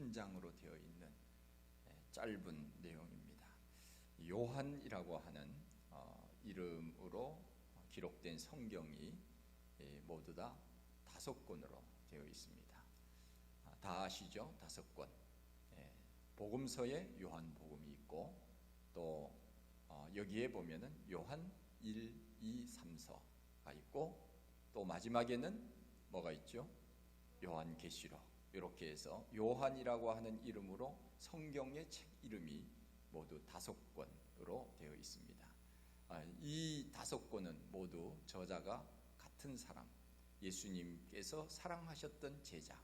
한 장으로 되어 있는 짧은 내용입니다. 요한이라고 하는 이름으로 기록된 성경이 모두 다 5권으로 되어 있습니다. 다 아시죠? 5권. 복음서에 요한복음이 있고, 또 여기에 보면은 요한 1, 2, 3서가 있고, 또 마지막에는 뭐가 있죠? 요한계시록. 이렇게 해서 요한이라고 하는 이름으로 성경의 책 이름이 모두 5권으로 되어 있습니다. 이 5권은 모두 저자가 같은 사람, 예수님께서 사랑하셨던 제자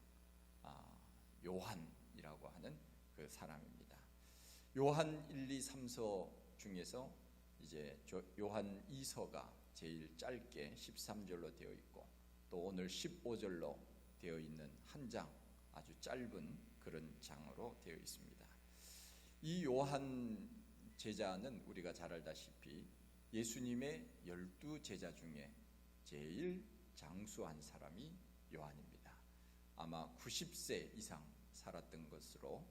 요한이라고 하는 그 사람입니다. 요한 1, 2, 3서 중에서 이제 요한 2서가 제일 짧게 13절로 되어 있고, 또 오늘 15절로 되어 있는 한 장, 아주 짧은 그런 장으로 되어 있습니다. 이 요한 제자는 우리가 잘 알다시피 예수님의 12제자 중에 제일 장수한 사람이 요한입니다. 아마 90세 이상 살았던 것으로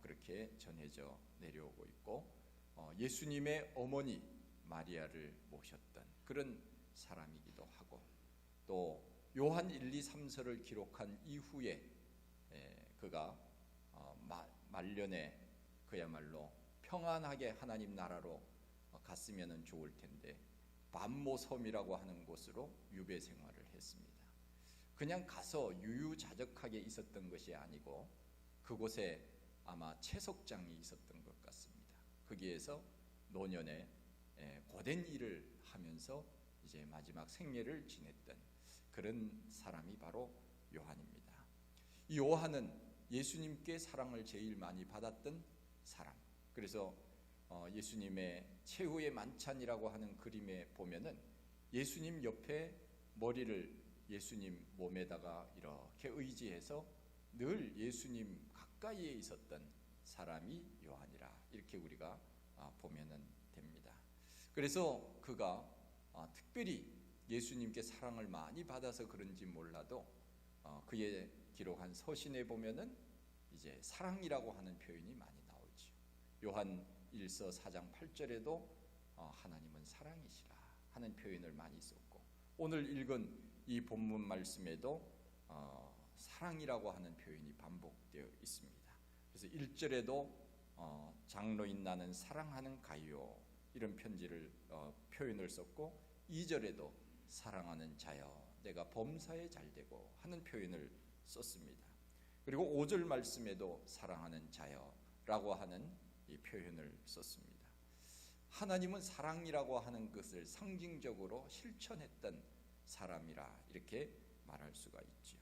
그렇게 전해져 내려오고 있고, 예수님의 어머니 마리아를 모셨던 그런 사람이기도 하고, 또 요한 1, 2, 3서를 기록한 이후에 그가 말년에 그야말로 평안하게 하나님 나라로 갔으면 좋을 텐데 반모섬이라고 하는 곳으로 유배 생활을 했습니다. 그냥 가서 유유자적하게 있었던 것이 아니고 그곳에 아마 채석장이 있었던 것 같습니다. 거기에서 노년에 고된 일을 하면서 이제 마지막 생애를 지냈던 그런 사람이 바로 요한입니다. 이 요한은 예수님께 사랑을 제일 많이 받았던 사람. 그래서 예수님의 최후의 만찬이라고 하는 그림에 보면은 예수님 옆에 머리를 예수님 몸에다가 이렇게 의지해서 늘 예수님 가까이에 있었던 사람이 요한이라, 이렇게 우리가 보면은 됩니다. 그래서 그가 특별히 예수님께 사랑을 많이 받아서 그런지 몰라도 그의 기록한 서신에 보면은 이제 사랑이라고 하는 표현이 많이 나오죠. 요한 1서 4장 8절에도 하나님은 사랑이시라 하는 표현을 많이 썼고, 오늘 읽은 이 본문 말씀에도 사랑이라고 하는 표현이 반복되어 있습니다. 그래서 1절에도 장로인 나는 사랑하는 가요, 이런 표현을 썼고, 2절에도 사랑하는 자여 내가 범사에 잘되고 하는 표현을 썼습니다. 그리고 5절 말씀에도 사랑하는 자여라고 하는 이 표현을 썼습니다. 하나님은 사랑이라고 하는 것을 상징적으로 실천했던 사람이라, 이렇게 말할 수가 있지요.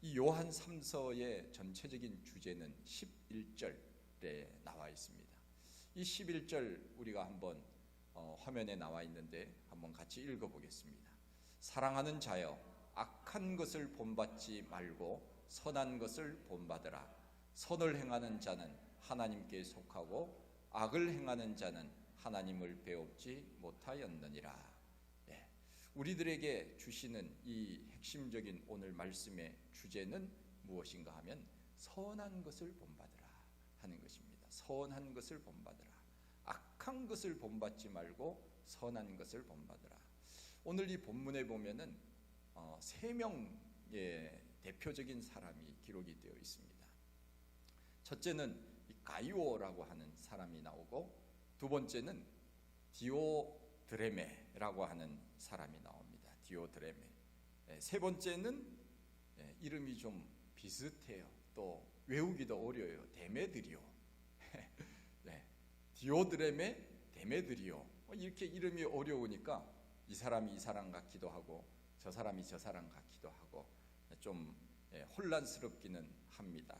이 요한 3서의 전체적인 주제는 11절에 나와 있습니다. 이 11절 우리가 한번 화면에 나와 있는데 한번 같이 읽어보겠습니다. 사랑하는 자여 악한 것을 본받지 말고 선한 것을 본받으라. 선을 행하는 자는 하나님께 속하고 악을 행하는 자는 하나님을 배웁지 못하였느니라. 우리들에게 주시는 이 핵심적인 오늘 말씀의 주제는 무엇인가 하면 선한 것을 본받으라 하는 것입니다. 선한 것을 본받으라. 악한 것을 본받지 말고 선한 것을 본받으라. 오늘 이 본문에 보면은 3명의 대표적인 사람이 기록이 되어 있습니다. 첫째는 가이오라고 하는 사람이 나오고, 두 번째는 디오드레메라고 하는 사람이 나옵니다. 디오드레메. 세 번째는 이름이 좀 비슷해요. 또 외우기도 어려워요. 데메드리오. 디오드레메, 데메드리오. 이렇게 이름이 어려우니까 이 사람이 이 사람 같기도 하고 저 사람이 저 사람 같기도 하고 좀 혼란스럽기는 합니다.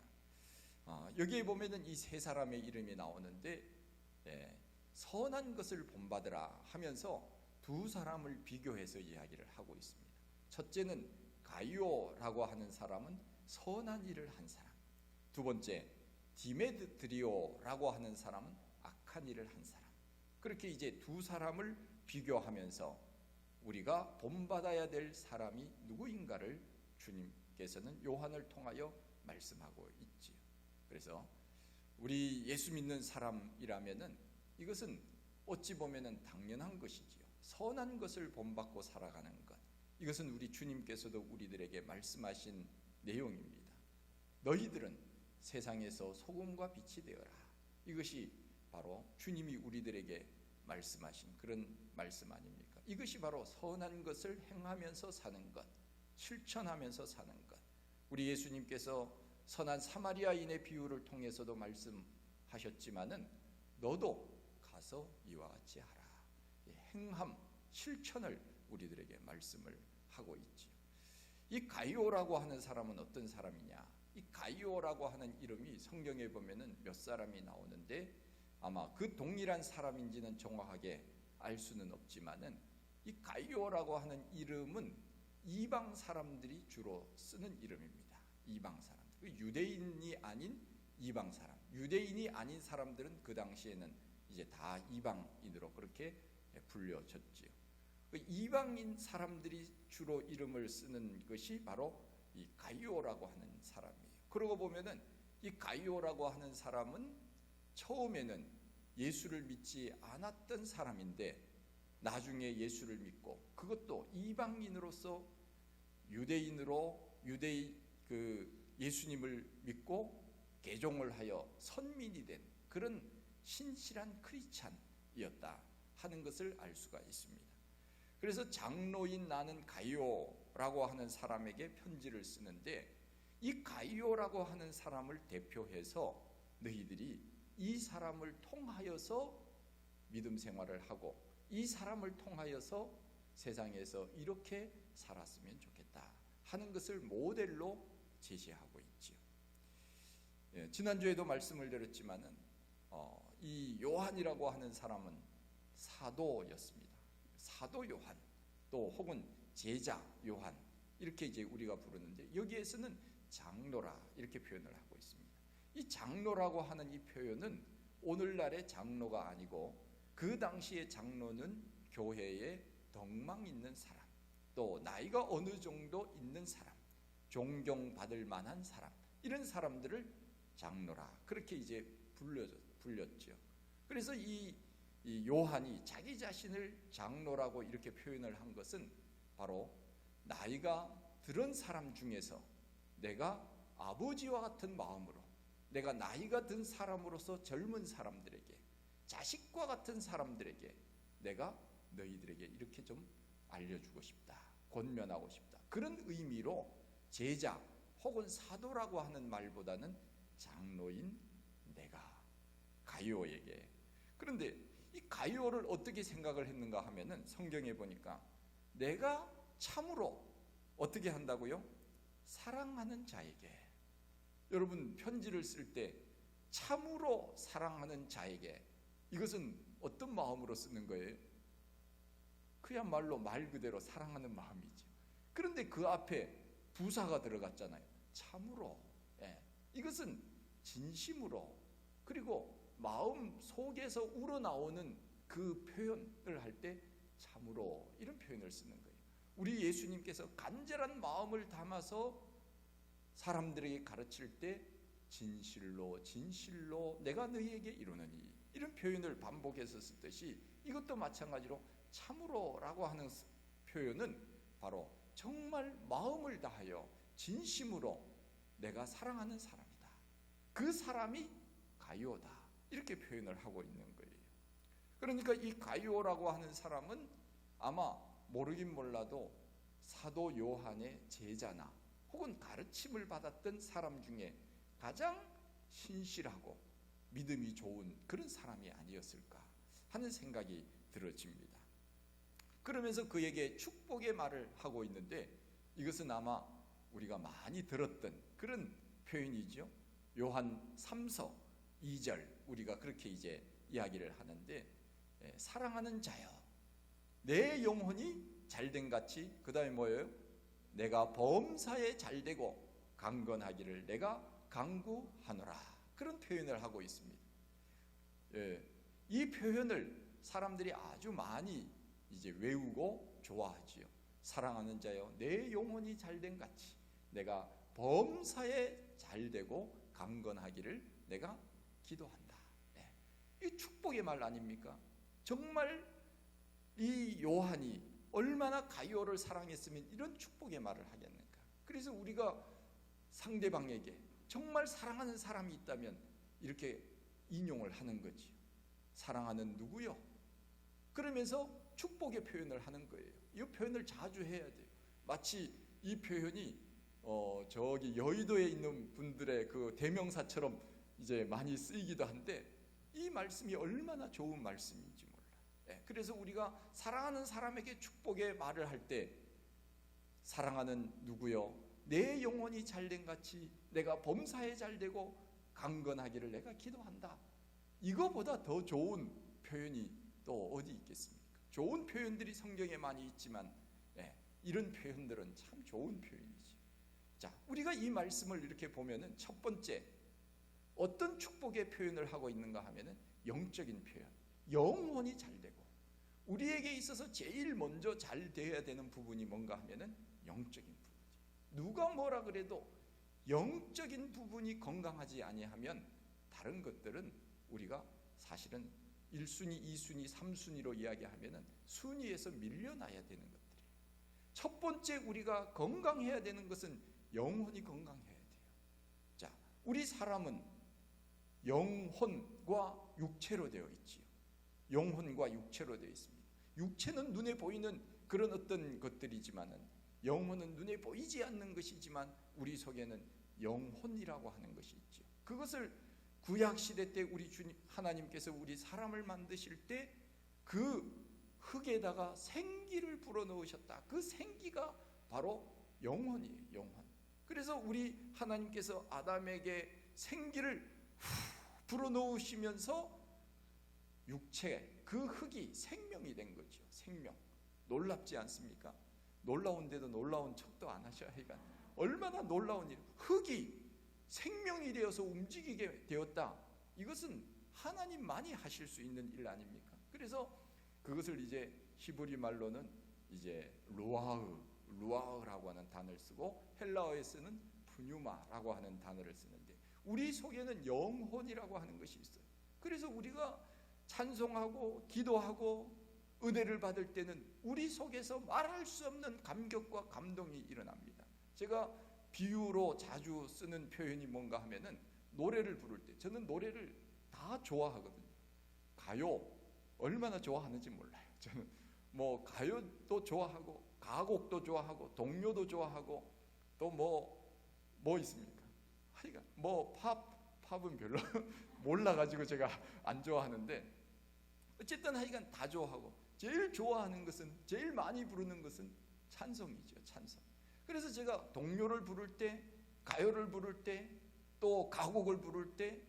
여기에 보면은 이 세 사람의 이름이 나오는데 선한 것을 본받으라 하면서 두 사람을 비교해서 이야기를 하고 있습니다. 첫째는 가이오라고 하는 사람은 선한 일을 한 사람, 두 번째 디메드리오라고 하는 사람은 악한 일을 한 사람. 그렇게 이제 두 사람을 비교하면서 우리가 본받아야 될 사람이 누구인가를 주님께서는 요한을 통하여 말씀하고 있지요. 그래서 우리 예수 믿는 사람이라면은 이것은 어찌 보면은 당연한 것이지요. 선한 것을 본받고 살아가는 것. 이것은 우리 주님께서도 우리들에게 말씀하신 내용입니다. 너희들은 세상에서 소금과 빛이 되어라. 이것이 바로 주님이 우리들에게 말씀하신 그런 말씀 아닙니까? 이것이 바로 선한 것을 행하면서 사는 것, 실천하면서 사는 것. 우리 예수님께서 선한 사마리아인의 비유를 통해서도 말씀하셨지만은 너도 가서 이와 같이 하라. 행함, 실천을 우리들에게 말씀을 하고 있지요. 이 가이오라고 하는 사람은 어떤 사람이냐? 이 가이오라고 하는 이름이 성경에 보면은 몇 사람이 나오는데 아마 그 동일한 사람인지는 정확하게 알 수는 없지만은 이 가이오라고 하는 이름은 이방 사람들이 주로 쓰는 이름입니다. 이방 사람. 유대인이 아닌 이방 사람. 유대인이 아닌 사람들은 그 당시에는 이제 다 이방인으로 그렇게 불려졌지요. 이방인 사람들이 주로 이름을 쓰는 것이 바로 이 가이오라고 하는 사람이에요. 그러고 보면은 이 가이오라고 하는 사람은 처음에는 예수를 믿지 않았던 사람인데 나중에 예수를 믿고 그것도 이방인으로서 유대인으로 예수님을 믿고 개종을 하여 선민이 된 그런 신실한 크리스찬이었다 하는 것을 알 수가 있습니다. 그래서 장로인 나는 가이오라고 하는 사람에게 편지를 쓰는데 이 가이오라고 하는 사람을 대표해서 너희들이 이 사람을 통하여서 믿음 생활을 하고 이 사람을 통하여서 세상에서 이렇게 살았으면 좋겠다 하는 것을 모델로 제시하고 있지요. 지난주에도 말씀을 드렸지만은 이 요한이라고 하는 사람은 사도였습니다. 사도 요한 또 혹은 제자 요한 이렇게 이제 우리가 부르는데 여기에서는 장로라 이렇게 표현을 하고 있습니다. 이 장로라고 하는 이 표현은 오늘날의 장로가 아니고 그 당시의 장로는 교회에 덕망 있는 사람, 또 나이가 어느 정도 있는 사람, 존경받을 만한 사람, 이런 사람들을 장로라 그렇게 이제 불렸죠. 그래서 이 요한이 자기 자신을 장로라고 이렇게 표현을 한 것은 바로 나이가 들은 사람 중에서 내가 아버지와 같은 마음으로 내가 나이가 든 사람으로서 젊은 사람들에게 자식과 같은 사람들에게 내가 너희들에게 이렇게 좀 알려주고 싶다, 권면하고 싶다, 그런 의미로 제자 혹은 사도라고 하는 말보다는 장로인 내가 가이오에게. 그런데 이 가이오를 어떻게 생각을 했는가 하면은 성경에 보니까 내가 참으로 어떻게 한다고요? 사랑하는 자에게. 여러분 편지를 쓸 때 참으로 사랑하는 자에게 이것은 어떤 마음으로 쓰는 거예요? 그야말로 말 그대로 사랑하는 마음이죠. 그런데 그 앞에 부사가 들어갔잖아요. 참으로. 이것은 진심으로 그리고 마음 속에서 우러나오는 그 표현을 할 때 참으로 이런 표현을 쓰는 거예요. 우리 예수님께서 간절한 마음을 담아서 사람들에게 가르칠 때 진실로 진실로 내가 너희에게 이루느니 이런 표현을 반복해서 쓰듯이 이것도 마찬가지로 참으로라고 하는 표현은 바로 정말 마음을 다하여 진심으로 내가 사랑하는 사람이다. 그 사람이 가이오다. 이렇게 표현을 하고 있는 거예요. 그러니까 이 가이오라고 하는 사람은 아마 모르긴 몰라도 사도 요한의 제자나 혹은 가르침을 받았던 사람 중에 가장 신실하고 믿음이 좋은 그런 사람이 아니었을까 하는 생각이 들어집니다. 그러면서 그에게 축복의 말을 하고 있는데 이것은 아마 우리가 많이 들었던 그런 표현이죠. 요한 3서 2절 우리가 그렇게 이제 이야기를 하는데 사랑하는 자여 내 영혼이 잘된 같이 그 다음에 뭐예요? 내가 범사에 잘되고 강건하기를 내가 강구하노라 그런 표현을 하고 있습니다. 이 표현을 사람들이 아주 많이 이제 외우고 좋아하지요. 사랑하는 자여 내 영혼이 잘된 같이 내가 범사에 잘되고 강건하기를 내가 기도한다. 이 축복의 말 아닙니까? 정말 이 요한이 얼마나 가룟을 사랑했으면 이런 축복의 말을 하겠는가. 그래서 우리가 상대방에게 정말 사랑하는 사람이 있다면 이렇게 인용을 하는 거지요. 사랑하는 누구요? 그러면서 축복의 표현을 하는 거예요. 이 표현을 자주 해야 돼요. 마치 이 표현이 저기 여의도에 있는 분들의 그 대명사처럼 이제 많이 쓰이기도 한데 이 말씀이 얼마나 좋은 말씀인지 몰라. 그래서 우리가 사랑하는 사람에게 축복의 말을 할 때 사랑하는 누구요? 내 영혼이 잘된 같이 내가 범사에 잘되고 강건하기를 내가 기도한다. 이거보다 더 좋은 표현이 또 어디 있겠습니까? 좋은 표현들이 성경에 많이 있지만 이런 표현들은 참 좋은 표현이지. 자, 우리가 이 말씀을 이렇게 보면은 첫 번째 어떤 축복의 표현을 하고 있는가 하면은 영적인 표현, 영혼이 잘되고 우리에게 있어서 제일 먼저 잘 되어야 되는 부분이 뭔가 하면은 영적인 부분이지. 누가 뭐라 그래도 영적인 부분이 건강하지 아니하면 다른 것들은 우리가 사실은 1순위, 2순위, 3순위로 이야기하면은 순위에서 밀려나야 되는 것들이에요. 첫 번째 우리가 건강해야 되는 것은 영혼이 건강해야 돼요. 자, 우리 사람은 영혼과 육체로 되어 있지요. 영혼과 육체로 되어 있습니다. 육체는 눈에 보이는 그런 어떤 것들이지만은 영혼은 눈에 보이지 않는 것이지만 우리 속에는 영혼이라고 하는 것이 있죠. 그것을 구약 시대 때 우리 주님 하나님께서 우리 사람을 만드실 때 그 흙에다가 생기를 불어넣으셨다. 그 생기가 바로 영혼이에요. 영혼. 그래서 우리 하나님께서 아담에게 생기를 불어넣으시면서 육체 그 흙이 생명이 된 거죠. 생명. 놀랍지 않습니까? 놀라운데도 놀라운 척도 안 하셔야 하니까 얼마나 놀라운 일. 흙이 생명이 되어서 움직이게 되었다. 이것은 하나님만이 하실 수 있는 일 아닙니까? 그래서 그것을 이제 히브리 말로는 이제 루아흐라고 하는 단어를 쓰고 헬라어에 쓰는 푸뉴마라고 하는 단어를 쓰는데 우리 속에는 영혼이라고 하는 것이 있어요. 그래서 우리가 찬송하고 기도하고 은혜를 받을 때는 우리 속에서 말할 수 없는 감격과 감동이 일어납니다. 제가 비유로 자주 쓰는 표현이 뭔가 하면은 노래를 부를 때 저는 노래를 다 좋아하거든요. 가요 얼마나 좋아하는지 몰라요. 저는 뭐 가요도 좋아하고 가곡도 좋아하고 동요도 좋아하고 또 뭐 있습니까? 하여간 뭐 팝은 별로 몰라가지고 제가 안 좋아하는데 어쨌든 하여간 다 좋아하고 제일 좋아하는 것은 제일 많이 부르는 것은 찬송이죠. 찬송. 그래서 제가 동요를 부를 때 가요를 부를 때 또 가곡을 부를 때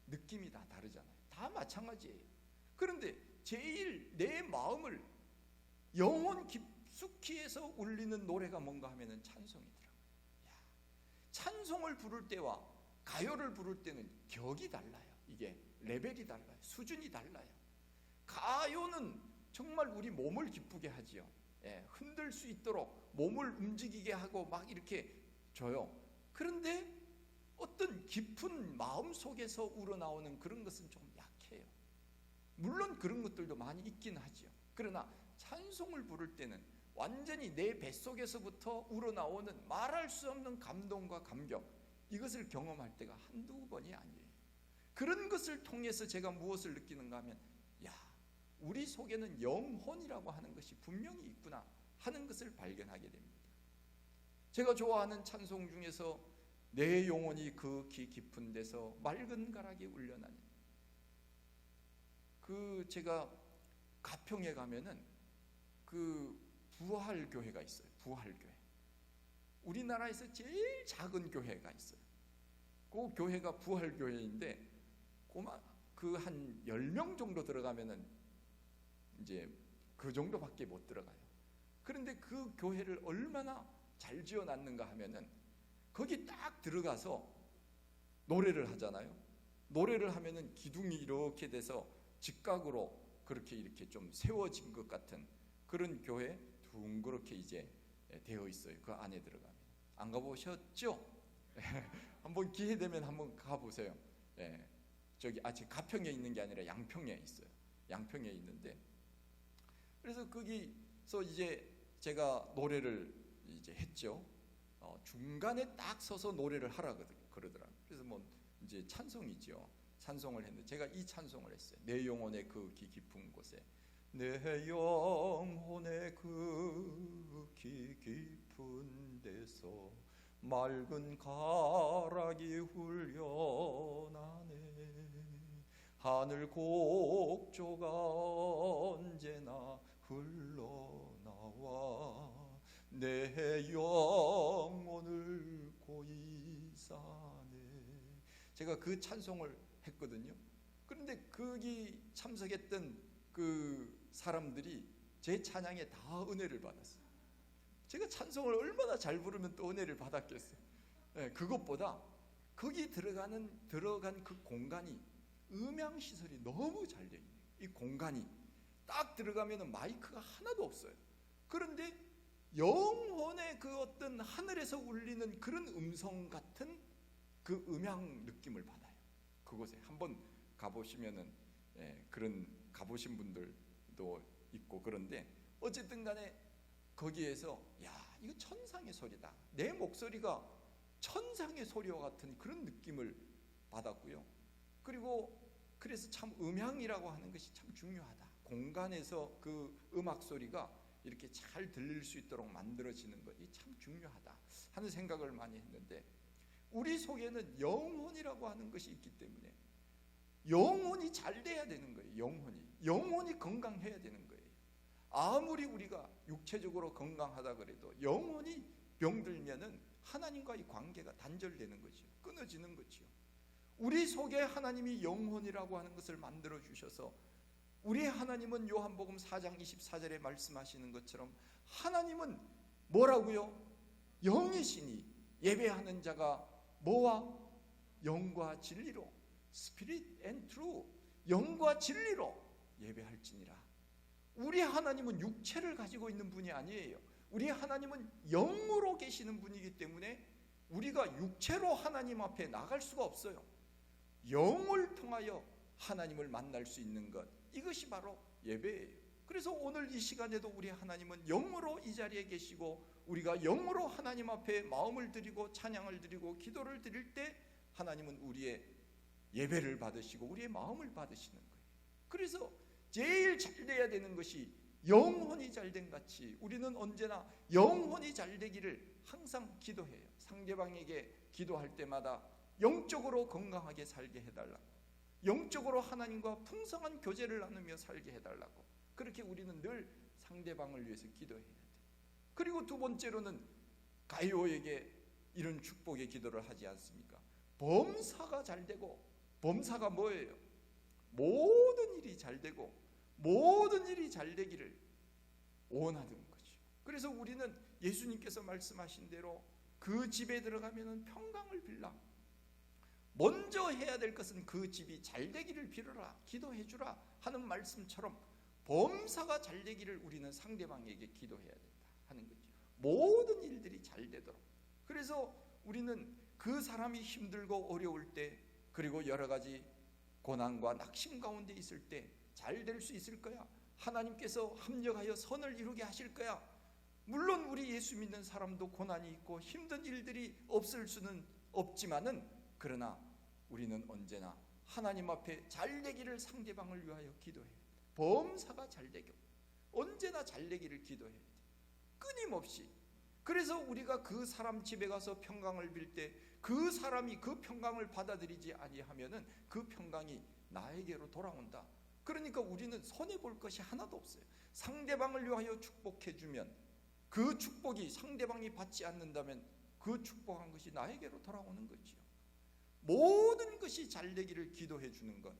느낌이 다 다르잖아요. 다 마찬가지예요. 그런데 제일 내 마음을 영혼 깊숙이 해서 울리는 노래가 뭔가 하면은 찬송이더라고요. 찬송을 부를 때와 가요를 부를 때는 격이 달라요. 이게 레벨이 달라요. 수준이 달라요. 가요는 정말 우리 몸을 기쁘게 하지요. 흔들 수 있도록 몸을 움직이게 하고 막 이렇게 줘요. 그런데 어떤 깊은 마음 속에서 우러나오는 그런 것은 좀 약해요. 물론 그런 것들도 많이 있긴 하지요. 그러나 찬송을 부를 때는 완전히 내 뱃속에서부터 우러나오는 말할 수 없는 감동과 감격, 이것을 경험할 때가 한두 번이 아니에요. 그런 것을 통해서 제가 무엇을 느끼는가 하면 우리 속에는 영혼이라고 하는 것이 분명히 있구나 하는 것을 발견하게 됩니다. 제가 좋아하는 찬송 중에서 내 영혼이 그 깊은 데서 맑은 가락이 울려나니, 제가 가평에 가면은 그 부활교회가 있어요. 부활교회. 우리나라에서 제일 작은 교회가 있어요. 그 교회가 부활교회인데 그 한 10명 정도 들어가면은 이제 그 정도밖에 못 들어가요. 그런데 그 교회를 얼마나 잘 지어놨는가 하면은 거기 딱 들어가서 노래를 하잖아요. 노래를 하면은 기둥이 이렇게 돼서 직각으로 그렇게 이렇게 좀 세워진 것 같은 그런 교회 둥그렇게 이제 되어 있어요. 그 안에 들어가면. 안 가보셨죠? 한번 기회 되면 한번 가보세요. 예, 저기 지금 가평에 있는 게 아니라 양평에 있어요. 양평에 있는데, 그래서 거기서 이제 제가 노래를 이제 했죠. 중간에 딱 서서 노래를 하라 그러더라고요. 그래서 뭐 이제 찬송이죠. 찬송을 했는데 제가 이 찬송을 했어요. 내 영혼의 그 깊은 곳에, 내 영혼의 그 깊은 데서 맑은 가락이 훈련하네. 하늘 곡조가 언제나 흘러나와 내 영혼을 고이 사네. 제가 그 찬송을 했거든요. 그런데 거기 참석했던 그 사람들이 제 찬양에 다 은혜를 받았어요. 제가 찬송을 얼마나 잘 부르면 또 은혜를 받았겠어요. 네, 그것보다 거기 들어간 그 공간이 음향 시설이 너무 잘 돼 있네요. 이 공간이 딱 들어가면 마이크가 하나도 없어요. 그런데 영혼의 그 어떤 하늘에서 울리는 그런 음성 같은 그 음향 느낌을 받아요. 그곳에 한번 가보시면은, 그런 가보신 분들도 있고, 그런데 어쨌든 간에 거기에서 이거 천상의 소리다, 내 목소리가 천상의 소리와 같은 그런 느낌을 받았고요. 그리고 그래서 참 음향이라고 하는 것이 참 중요하다. 공간에서 그 음악 소리가 이렇게 잘 들릴 수 있도록 만들어지는 것이 참 중요하다 하는 생각을 많이 했는데, 우리 속에는 영혼이라고 하는 것이 있기 때문에 영혼이 잘 돼야 되는 거예요. 영혼이 건강해야 되는 거예요. 아무리 우리가 육체적으로 건강하다 그래도 영혼이 병들면은 하나님과의 관계가 단절되는 거죠. 끊어지는 거죠. 우리 속에 하나님이 영혼이라고 하는 것을 만들어 주셔서, 우리 하나님은 요한복음 4장 24절에 말씀하시는 것처럼 하나님은 뭐라고요? 영이시니 예배하는 자가 뭐와? 영과 진리로, Spirit and Truth, 영과 진리로 예배할지니라. 우리 하나님은 육체를 가지고 있는 분이 아니에요. 우리 하나님은 영으로 계시는 분이기 때문에 우리가 육체로 하나님 앞에 나갈 수가 없어요. 영을 통하여 하나님을 만날 수 있는 것, 이것이 바로 예배예요. 그래서 오늘 이 시간에도 우리 하나님은 영으로 이 자리에 계시고, 우리가 영으로 하나님 앞에 마음을 드리고 찬양을 드리고 기도를 드릴 때 하나님은 우리의 예배를 받으시고 우리의 마음을 받으시는 거예요. 그래서 제일 잘 돼야 되는 것이 영혼이 잘된 같이 우리는 언제나 영혼이 잘 되기를 항상 기도해요. 상대방에게 기도할 때마다 영적으로 건강하게 살게 해달라고, 영적으로 하나님과 풍성한 교제를 나누며 살게 해달라고, 그렇게 우리는 늘 상대방을 위해서 기도해야 돼요. 그리고 두 번째로는 가이오에게 이런 축복의 기도를 하지 않습니까? 범사가 잘 되고, 범사가 뭐예요? 모든 일이 잘 되고 모든 일이 잘 되기를 원하는 거죠. 그래서 우리는 예수님께서 말씀하신 대로 그 집에 들어가면 평강을 빌라. 먼저 해야 될 것은 그 집이 잘 되기를 빌어라, 기도해 주라 하는 말씀처럼 범사가 잘 되기를 우리는 상대방에게 기도해야 된다 하는 거죠. 모든 일들이 잘 되도록. 그래서 우리는 그 사람이 힘들고 어려울 때, 그리고 여러 가지 고난과 낙심 가운데 있을 때 잘 될 수 있을 거야. 하나님께서 합력하여 선을 이루게 하실 거야. 물론 우리 예수 믿는 사람도 고난이 있고 힘든 일들이 없을 수는 없지만은, 그러나 우리는 언제나 하나님 앞에 잘 되기를 상대방을 위하여 기도해야 돼. 범사가 잘 되고 언제나 잘 되기를 기도해야 돼, 끊임없이. 그래서 우리가 그 사람 집에 가서 평강을 빌 때 그 사람이 그 평강을 받아들이지 아니하면은 그 평강이 나에게로 돌아온다. 그러니까 우리는 손해볼 것이 하나도 없어요. 상대방을 위하여 축복해주면 그 축복이 상대방이 받지 않는다면 그 축복한 것이 나에게로 돌아오는 거지요. 모든 것이 잘 되기를 기도해 주는 것.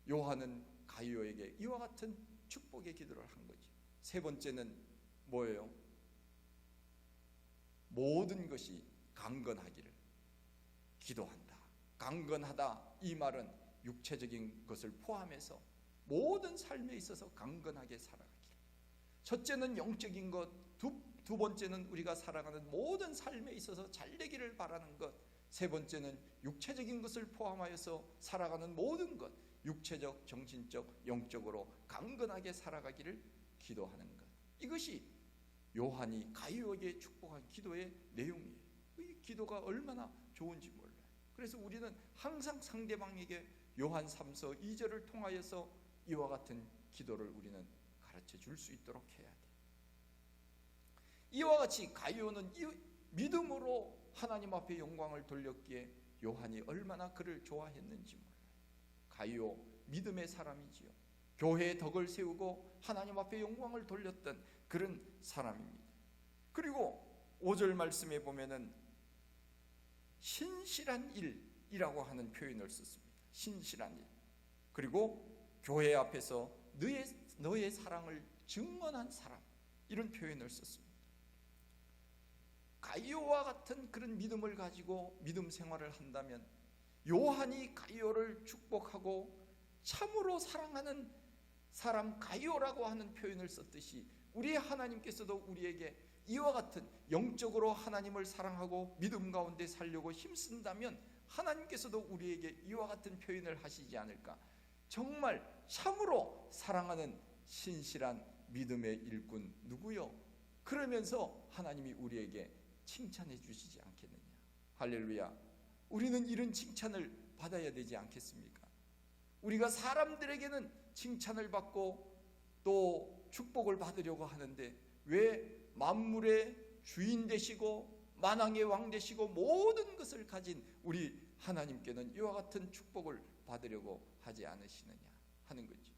요한은 가이오에게 이와 같은 축복의 기도를 한 거지. 세 번째는 뭐예요? 모든 것이 강건하기를 기도한다. 강건하다, 이 말은 육체적인 것을 포함해서 모든 삶에 있어서 강건하게 살아가기를. 첫째는 영적인 것, 두 번째는 우리가 살아가는 모든 삶에 있어서 잘 되기를 바라는 것, 세 번째는 육체적인 것을 포함하여서 살아가는 모든 것, 육체적, 정신적, 영적으로 강건하게 살아가기를 기도하는 것. 이것이 요한이 가이오에게 축복한 기도의 내용이에요. 이 기도가 얼마나 좋은지 몰라요. 그래서 우리는 항상 상대방에게 요한 3서 2절을 통하여서 이와 같은 기도를 우리는 가르쳐 줄 수 있도록 해야 돼. 이와 같이 가이오는 믿음으로 하나님 앞에 영광을 돌렸기에 요한이 얼마나 그를 좋아했는지 몰라요. 가이오 믿음의 사람이지요. 교회의 덕을 세우고 하나님 앞에 영광을 돌렸던 그런 사람입니다. 그리고 5절 말씀에 보면은 신실한 일이라고 하는 표현을 썼습니다. 신실한 일. 그리고 교회 앞에서 너의 사랑을 증언한 사람, 이런 표현을 썼습니다. 가이오와 같은 그런 믿음을 가지고 믿음 생활을 한다면 요한이 가이오를 축복하고 참으로 사랑하는 사람 가이오라고 하는 표현을 썼듯이 우리 하나님께서도 우리에게 이와 같은 영적으로 하나님을 사랑하고 믿음 가운데 살려고 힘쓴다면 하나님께서도 우리에게 이와 같은 표현을 하시지 않을까. 정말 참으로 사랑하는 신실한 믿음의 일꾼 누구요? 그러면서 하나님이 우리에게 칭찬해 주시지 않겠느냐. 할렐루야. 우리는 이런 칭찬을 받아야 되지 않겠습니까? 우리가 사람들에게는 칭찬을 받고 또 축복을 받으려고 하는데 왜 만물의 주인 되시고 만왕의 왕 되시고 모든 것을 가진 우리 하나님께는 이와 같은 축복을 받으려고 하지 않으시느냐 하는 거죠.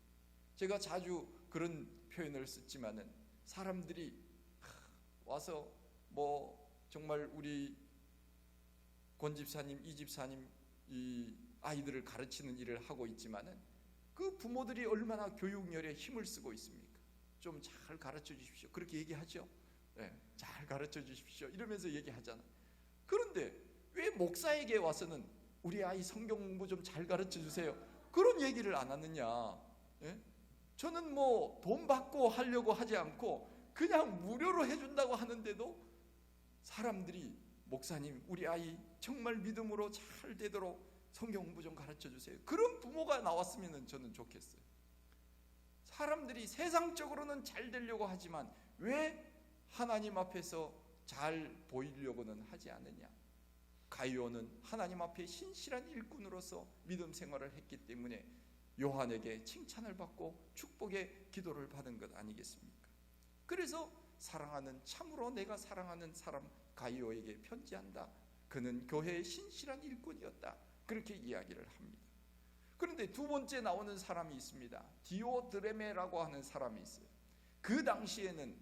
제가 자주 그런 표현을 쓰지만은 사람들이 와서 뭐 정말 우리 권 집사님, 이 집사님 이 아이들을 가르치는 일을 하고 있지만은 그 부모들이 얼마나 교육열에 힘을 쓰고 있습니까? 좀 잘 가르쳐 주십시오. 그렇게 얘기하죠. 네, 잘 가르쳐 주십시오. 이러면서 얘기하잖아. 그런데 왜 목사에게 와서는 우리 아이 성경 공부 좀 잘 가르쳐 주세요, 그런 얘기를 안 하느냐? 네? 저는 뭐 돈 받고 하려고 하지 않고 그냥 무료로 해준다고 하는데도 사람들이 목사님 우리 아이 정말 믿음으로 잘 되도록 성경 공부 좀 가르쳐 주세요, 그런 부모가 나왔으면 저는 좋겠어요. 사람들이 세상적으로는 잘 되려고 하지만 왜 하나님 앞에서 잘 보이려고는 하지 않느냐. 가이오는 하나님 앞에 신실한 일꾼으로서 믿음 생활을 했기 때문에 요한에게 칭찬을 받고 축복의 기도를 받은 것 아니겠습니까? 그래서 사랑하는, 참으로 내가 사랑하는 사람 가이오에게 편지한다. 그는 교회의 신실한 일꾼이었다. 그렇게 이야기를 합니다. 그런데 두 번째 나오는 사람이 있습니다. 디오드레메라고 하는 사람이 있어요. 그 당시에는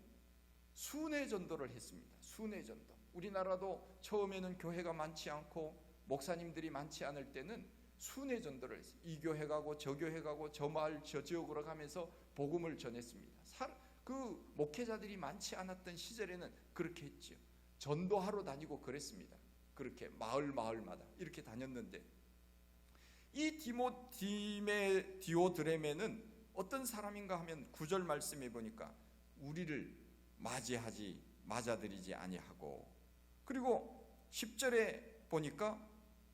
순회 전도를 했습니다. 순회 전도. 우리나라도 처음에는 교회가 많지 않고 목사님들이 많지 않을 때는 순회 전도를 했어요. 이 교회 가고 저 교회 가고 저 마을 저 지역으로 가면서 복음을 전했습니다. 그 목회자들이 많지 않았던 시절에는 그렇게 했죠. 전도하러 다니고 그랬습니다. 그렇게 마을마다 이렇게 다녔는데 이 디오드레메는 어떤 사람인가 하면 9절 말씀해 보니까 우리를 맞아들이지 아니하고, 그리고 10절에 보니까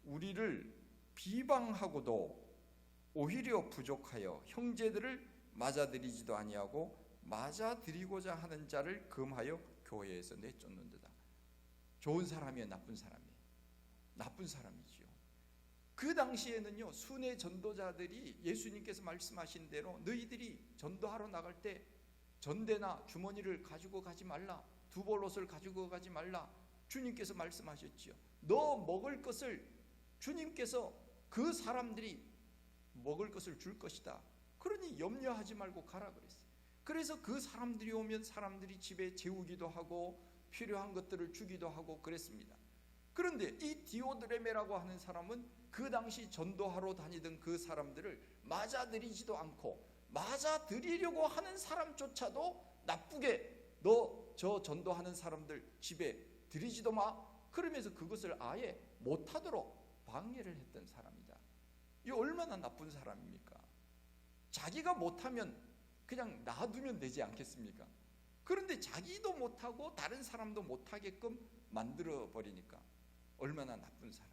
우리를 비방하고도 오히려 부족하여 형제들을 맞아들이지도 아니하고 맞아들이고자 하는 자를 금하여 교회에서 내쫓는다. 좋은 사람이에요, 나쁜 사람이에요? 나쁜 사람이지요. 그 당시에는요, 순회 전도자들이 예수님께서 말씀하신 대로 너희들이 전도하러 나갈 때 전대나 주머니를 가지고 가지 말라, 두벌옷을 가지고 가지 말라, 주님께서 말씀하셨지요. 너 먹을 것을 주님께서 그 사람들이 먹을 것을 줄 것이다. 그러니 염려하지 말고 가라 그랬어요. 그래서 그 사람들이 오면 사람들이 집에 재우기도 하고 필요한 것들을 주기도 하고 그랬습니다. 그런데 이 디오드레메라고 하는 사람은 그 당시 전도하러 다니던 그 사람들을 맞아들이지도 않고 맞아들이려고 하는 사람조차도 나쁘게 너 저 전도하는 사람들 집에 들이지도 마, 그러면서 그것을 아예 못하도록 방해를 했던 사람이다. 이 얼마나 나쁜 사람입니까? 자기가 못하면 그냥 놔두면 되지 않겠습니까? 그런데 자기도 못하고 다른 사람도 못하게끔 만들어 버리니까 얼마나 나쁜 사람.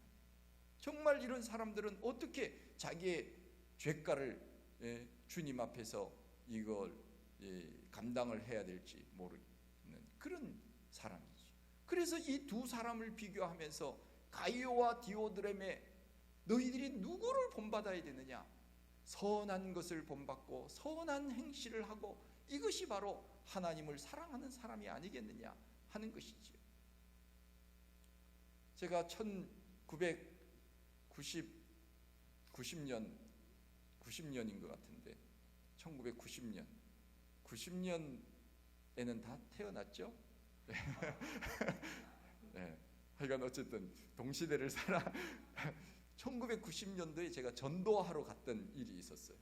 정말 이런 사람들은 어떻게 자기의 죄가를 주님 앞에서 이걸 감당을 해야 될지 모르는 그런 사람이죠. 그래서 이 두 사람을 비교하면서 가이오와 디오드레메, 너희들이 누구를 본받아야 되느냐? 선한 것을 본받고 선한 행실을 하고 이것이 바로 하나님을 사랑하는 사람이 아니겠느냐 하는 것이지요. 제가 90년인 것 같은데 90년에는 다 태어났죠? 네. 하여간 어쨌든 동시대를 살아 1990년도에 제가 전도하러 갔던 일이 있었어요.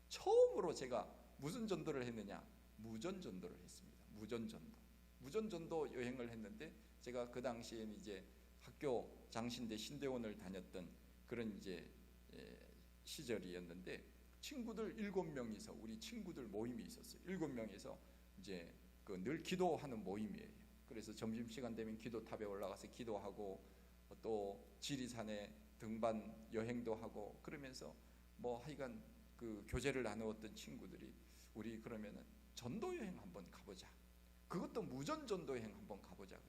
처음으로 제가 무슨 전도를 했느냐? 무전 전도를 했습니다. 무전 전도 여행을 했는데 제가 그 당시에는 이제 학교 장신대 신대원을 다녔던 그런 이제 시절이었는데 친구들 7명이서 우리 친구들 모임이 있었어요. 7명이서 이제 그 늘 기도하는 모임이에요. 그래서 점심시간 되면 기도탑에 올라가서 기도하고 또 지리산에 등반 여행도 하고 그러면서 뭐 하여간 그 교제를 나누었던 친구들이 우리 그러면은 전도 여행 한번 가보자. 그것도 무전 전도 여행 한번 가보자.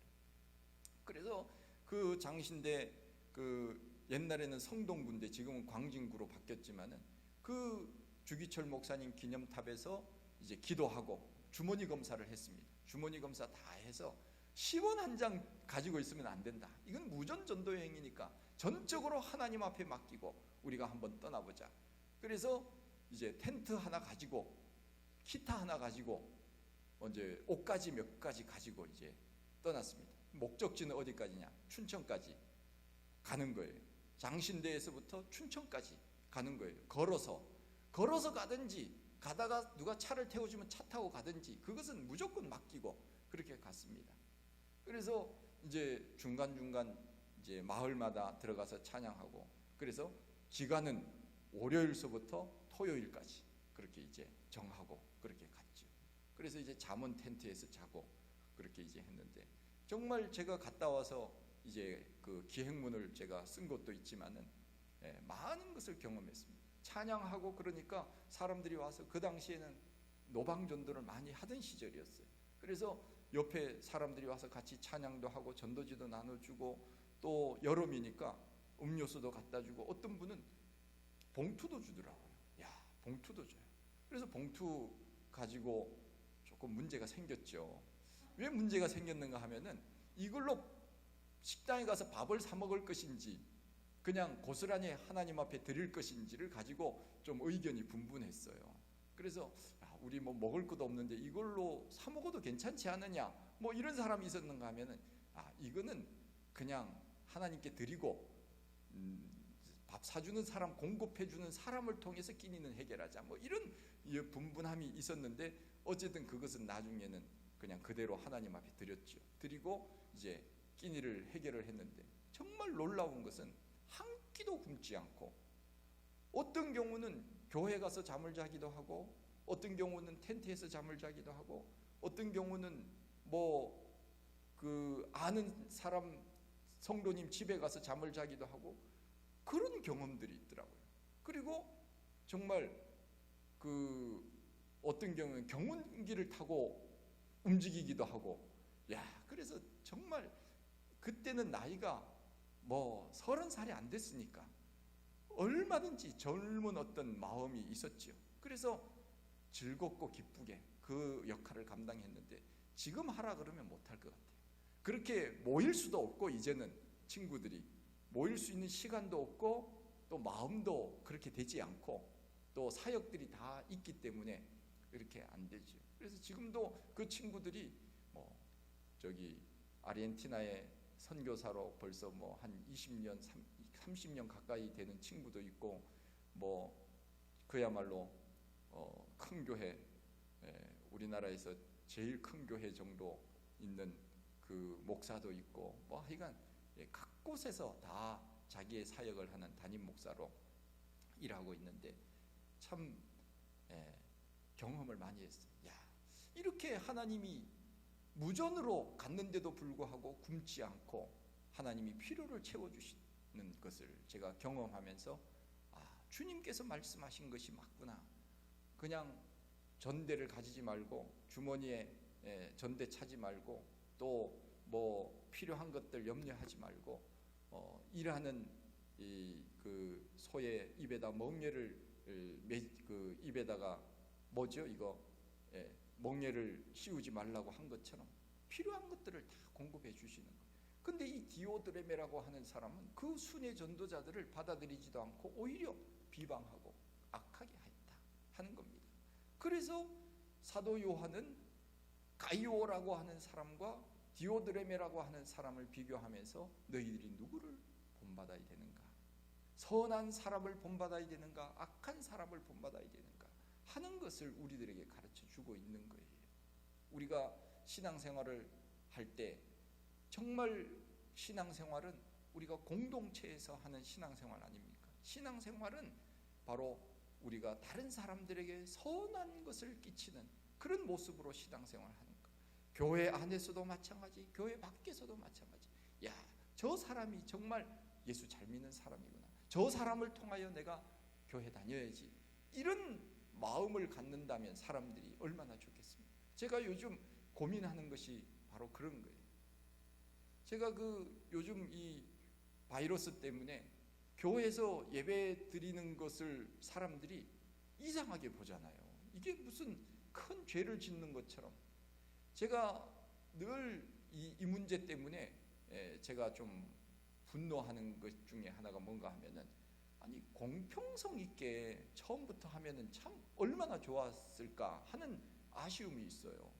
그래서 그 장신대 그 옛날에는 성동군데 지금은 광진구로 바뀌었지만은 그 주기철 목사님 기념탑에서 이제 기도하고 주머니 검사를 했습니다. 주머니 검사 다 해서 10원 한 장 가지고 있으면 안 된다. 이건 무전 전도 여행이니까 전적으로 하나님 앞에 맡기고 우리가 한번 떠나보자. 그래서 이제 텐트 하나 가지고 기타 하나 가지고 이제 옷가지 몇 가지 가지고 이제 떠났습니다. 목적지는 어디까지냐? 춘천까지 가는 거예요. 장신대에서부터 춘천까지 가는 거예요. 걸어서 가든지 가다가 누가 차를 태워주면 차 타고 가든지 그것은 무조건 맡기고 그렇게 갔습니다. 그래서 이제 중간중간 이제 마을마다 들어가서 찬양하고 그래서 기간은 월요일서부터 토요일까지 그렇게 이제 정하고 그렇게 갔죠. 그래서 이제 잠은 텐트에서 자고 그렇게 이제 했는데 정말 제가 갔다 와서 이제 그 기행문을 제가 쓴 것도 있지만은 많은 것을 경험했습니다. 찬양하고 그러니까 사람들이 와서 그 당시에는 노방전도를 많이 하던 시절이었어요. 그래서 옆에 사람들이 와서 같이 찬양도 하고 전도지도 나눠주고 또 여름이니까 음료수도 갖다 주고 어떤 분은 봉투도 주더라고요. 야, 봉투도 줘요. 그래서 봉투 가지고 조금 문제가 생겼죠. 왜 문제가 생겼는가 하면은 이걸로 식당에 가서 밥을 사 먹을 것인지 그냥 고스란히 하나님 앞에 드릴 것인지를 가지고 좀 의견이 분분했어요. 그래서 우리 뭐 먹을 것도 없는데 이걸로 사 먹어도 괜찮지 않느냐 뭐 이런 사람이 있었는가 하면은 이거는 그냥 하나님께 드리고 밥 사주는 사람 공급해주는 사람을 통해서 끼니는 해결하자 뭐 이런 분분함이 있었는데 어쨌든 그것은 나중에는 그냥 그대로 하나님 앞에 드렸죠. 드리고 이제 끼니를 해결을 했는데 정말 놀라운 것은 한 끼도 굶지 않고 어떤 경우는 교회 가서 잠을 자기도 하고 어떤 경우는 텐트에서 잠을 자기도 하고 어떤 경우는 뭐 그 아는 사람 성도님 집에 가서 잠을 자기도 하고 그런 경험들이 있더라고요. 그리고 정말 그 어떤 경우는 경운기를 타고 움직이기도 하고 그래서 정말 그때는 나이가 뭐 30살이 안 됐으니까 얼마든지 젊은 어떤 마음이 있었죠. 그래서 즐겁고 기쁘게 그 역할을 감당했는데 지금 하라 그러면 못할 것 같아요. 그렇게 모일 수도 없고 이제는 친구들이 모일 수 있는 시간도 없고 또 마음도 그렇게 되지 않고 또 사역들이 다 있기 때문에 이렇게 안 되죠. 그래서 지금도 그 친구들이 뭐 저기 아르헨티나에 선교사로 벌써 뭐 한 20년, 30년 가까이 되는 친구도 있고 뭐 그야말로 큰 교회, 우리나라에서 제일 큰 교회 정도 있는 그 목사도 있고 뭐 하여간 각 곳에서 다 자기의 사역을 하는 담임 목사로 일하고 있는데 참 경험을 많이 했어요. 이렇게 하나님이 무전으로 갔는데도 불구하고 굶지 않고 하나님이 필요를 채워주시는 것을 제가 경험하면서 주님께서 말씀하신 것이 맞구나. 그냥 전대를 가지지 말고 주머니에 전대 차지 말고 또 뭐 필요한 것들 염려하지 말고 일하는 그 소의 입에다 멍에를 그 입에다가 뭐죠 이거 멍에를 씌우지 말라고 한 것처럼 필요한 것들을 다 공급해 주시는 거예요. 근데 이 디오드레메라고 하는 사람은 그 순회 전도자들을 받아들이지도 않고 오히려 비방하고 악하게 했다 하는 겁니다. 그래서 사도 요한은 가이오라고 하는 사람과 디오드레메라고 하는 사람을 비교하면서 너희들이 누구를 본받아야 되는가? 선한 사람을 본받아야 되는가? 악한 사람을 본받아야 되는가? 하는 것을 우리들에게 가르쳐 주고 있는 거예요. 우리가 신앙생활을 할 때 정말 신앙생활은 우리가 공동체에서 하는 신앙생활 아닙니까? 신앙생활은 바로 우리가 다른 사람들에게 선한 것을 끼치는 그런 모습으로 신앙생활을 하는 것. 교회 안에서도 마찬가지, 교회 밖에서도 마찬가지. 야, 저 사람이 정말 예수 잘 믿는 사람이구나. 저 사람을 통하여 내가 교회 다녀야지. 이런 마음을 갖는다면 사람들이 얼마나 좋겠습니까? 제가 요즘 고민하는 것이 바로 그런 거예요. 제가 요즘 이 바이러스 때문에 교회에서 예배 드리는 것을 사람들이 이상하게 보잖아요. 이게 무슨 큰 죄를 짓는 것처럼. 제가 늘 이 문제 때문에 제가 좀 분노하는 것 중에 하나가 뭔가 하면은 아니 공평성 있게 처음부터 하면은 참 얼마나 좋았을까 하는 아쉬움이 있어요.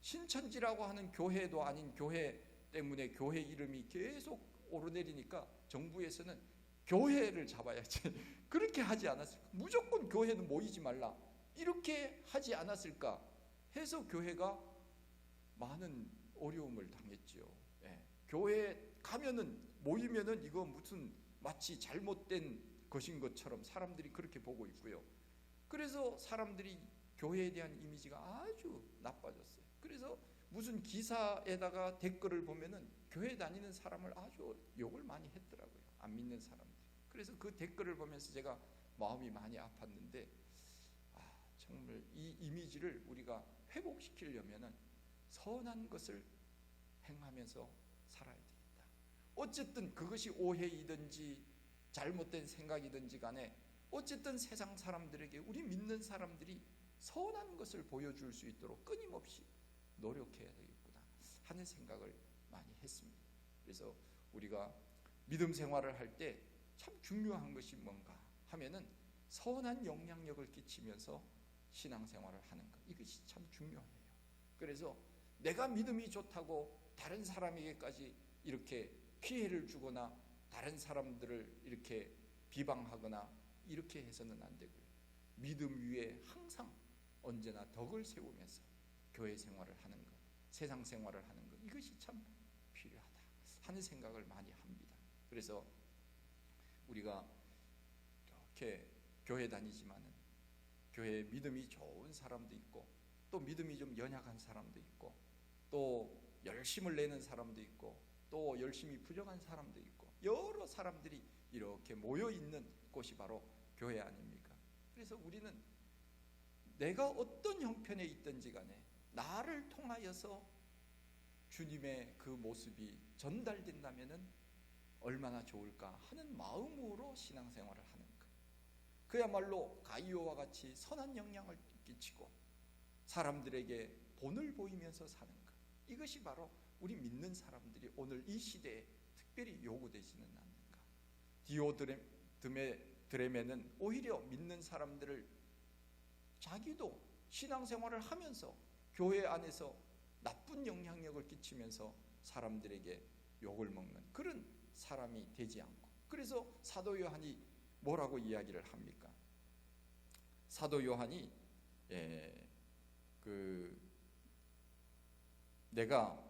신천지라고 하는 교회도 아닌 교회 때문에 교회 이름이 계속 오르내리니까 정부에서는 교회를 잡아야지 그렇게 하지 않았을까? 무조건 교회는 모이지 말라 이렇게 하지 않았을까 해서 교회가 많은 어려움을 당했지요. 교회 가면은 모이면은 이거 무슨 마치 잘못된 것인 것처럼 사람들이 그렇게 보고 있고요. 그래서 사람들이 교회에 대한 이미지가 아주 나빠졌어요. 그래서 무슨 기사에다가 댓글을 보면은 교회 다니는 사람을 아주 욕을 많이 했더라고요. 안 믿는 사람들. 그래서 그 댓글을 보면서 제가 마음이 많이 아팠는데 정말 이 이미지를 우리가 회복시키려면은 선한 것을 행하면서 살아야 되겠다. 어쨌든 그것이 오해이든지 잘못된 생각이든지 간에 어쨌든 세상 사람들에게 우리 믿는 사람들이 선한 것을 보여줄 수 있도록 끊임없이 노력해야 되겠구나 하는 생각을 많이 했습니다. 그래서 우리가 믿음 생활을 할 때 참 중요한 것이 뭔가 하면은 선한 영향력을 끼치면서 신앙생활을 하는 것, 이것이 참 중요해요. 그래서 내가 믿음이 좋다고 다른 사람에게까지 이렇게 피해를 주거나 다른 사람들을 이렇게 비방하거나 이렇게 해서는 안 되고요. 믿음 위에 항상 언제나 덕을 세우면서 교회 생활을 하는 것, 세상 생활을 하는 것, 이것이 참 필요하다 하는 생각을 많이 합니다. 그래서 우리가 이렇게 교회 다니지만은 교회에 믿음이 좋은 사람도 있고 또 믿음이 좀 연약한 사람도 있고 또 열심을 내는 사람도 있고 또 열심히 부정한 사람도 있고 여러 사람들이 이렇게 모여 있는 곳이 바로 교회 아닙니까? 그래서 우리는 내가 어떤 형편에 있든지 간에 나를 통하여서 주님의 그 모습이 전달된다면은 얼마나 좋을까 하는 마음으로 신앙생활을 하는 것. 그야말로 가이오와 같이 선한 영향을 끼치고 사람들에게 본을 보이면서 사는 것. 이것이 바로 우리 믿는 사람들이 오늘 이 시대에 특별히 요구되지는 않는가. 디오드레메는 오히려 믿는 사람들을 자기도 신앙생활을 하면서 교회 안에서 나쁜 영향력을 끼치면서 사람들에게 욕을 먹는 그런 사람이 되지 않고, 그래서 사도 요한이 뭐라고 이야기를 합니까? 사도 요한이 내가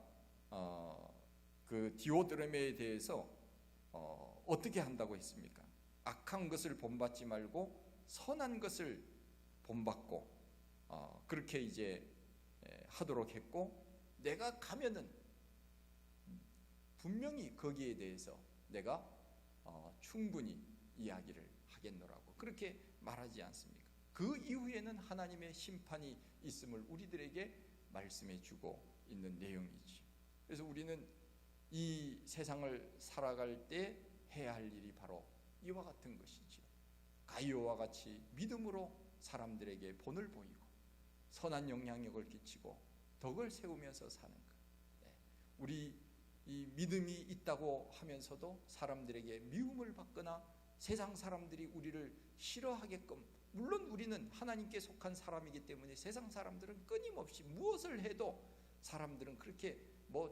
그 디오드레메에 대해서 어떻게 한다고 했습니까? 악한 것을 본받지 말고 선한 것을 본받고 그렇게 이제 하도록 했고, 내가 가면은 분명히 거기에 대해서 내가 충분히 이야기를 하겠노라고 그렇게 말하지 않습니까? 그 이후에는 하나님의 심판이 있음을 우리들에게 말씀해 주고 있는 내용이지. 그래서 우리는 이 세상을 살아갈 때 해야 할 일이 바로 이와 같은 것이지요. 가이오와 같이 믿음으로 사람들에게 본을 보이고 선한 영향력을 끼치고 덕을 세우면서 사는 것. 우리 이 믿음이 있다고 하면서도 사람들에게 미움을 받거나 세상 사람들이 우리를 싫어하게끔, 물론 우리는 하나님께 속한 사람이기 때문에 세상 사람들은 끊임없이 무엇을 해도 사람들은 그렇게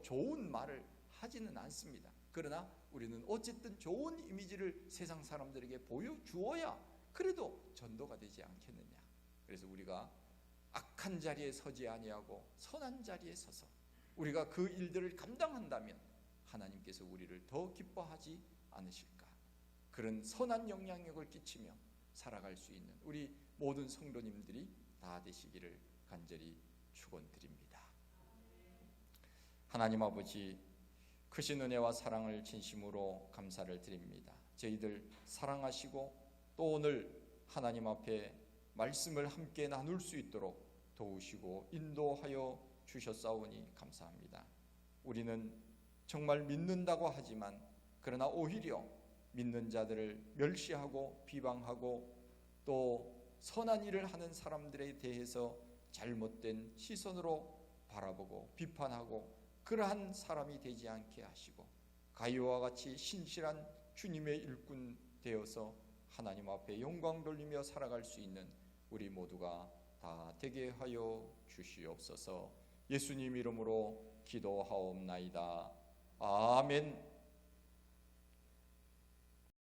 좋은 말을 하지는 않습니다. 그러나 우리는 어쨌든 좋은 이미지를 세상 사람들에게 보여주어야 그래도 전도가 되지 않겠느냐. 그래서 우리가 악한 자리에 서지 아니하고 선한 자리에 서서 우리가 그 일들을 감당한다면 하나님께서 우리를 더 기뻐하지 않으실까. 그런 선한 영향력을 끼치며 살아갈 수 있는 우리 모든 성도님들이 다 되시기를 간절히 축원드립니다. 하나님 아버지, 크신 은혜와 사랑을 진심으로 감사를 드립니다. 저희들 사랑하시고 또 오늘 하나님 앞에 말씀을 함께 나눌 수 있도록 도우시고 인도하여 주셨사오니 감사합니다. 우리는 정말 믿는다고 하지만 그러나 오히려 믿는 자들을 멸시하고 비방하고 또 선한 일을 하는 사람들에 대해서 잘못된 시선으로 바라보고 비판하고 그러한 사람이 되지 않게 하시고 가이오와 같이 신실한 주님의 일꾼 되어서 하나님 앞에 영광 돌리며 살아갈 수 있는 우리 모두가 다 되게 하여 주시옵소서. 예수님 이름으로 기도하옵나이다. 아멘.